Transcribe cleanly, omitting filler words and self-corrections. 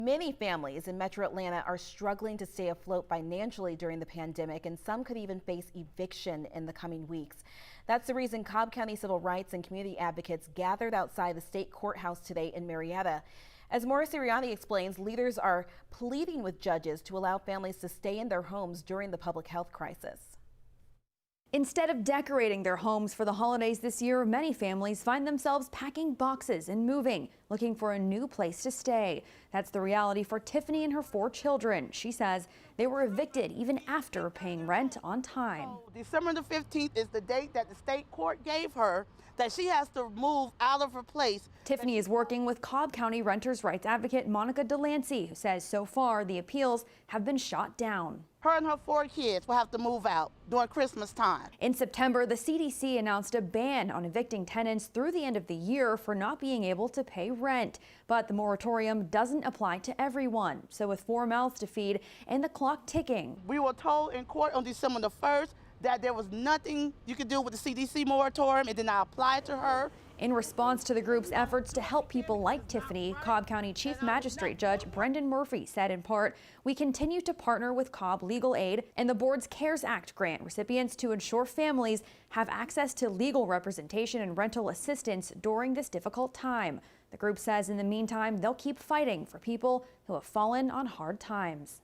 Many families in Metro Atlanta are struggling to stay afloat financially during the pandemic, and some could even face eviction in the coming weeks. That's the reason Cobb County civil rights and community advocates gathered outside the state courthouse today in Marietta. As Maura Sirianni explains, leaders are pleading with judges to allow families to stay in their homes during the public health crisis. Instead of decorating their homes for the holidays this year, many families find themselves packing boxes and moving, looking for a new place to stay. That's the reality for Tiffany and her 4 children. She says they were evicted even after paying rent on time. December the 15th is the date that the state court gave her that she has to move out of her place. Tiffany is working with Cobb County renters' rights advocate Monica Delancey, who says so far the appeals have been shot down. Her and her 4 kids will have to move out during Christmas time. In September, the CDC announced a ban on evicting tenants through the end of the year for not being able to pay rent. But the moratorium doesn't apply to everyone. So with 4 mouths to feed and the clock ticking. We were told in court on December the 1st that there was nothing you could do with the CDC moratorium. It did not apply to her. In response to the group's efforts to help people like Tiffany, Cobb County Chief Magistrate Judge Brendan Murphy said in part, "We continue to partner with Cobb Legal Aid and the board's CARES Act grant recipients to ensure families have access to legal representation and rental assistance during this difficult time." The group says in the meantime, they'll keep fighting for people who have fallen on hard times.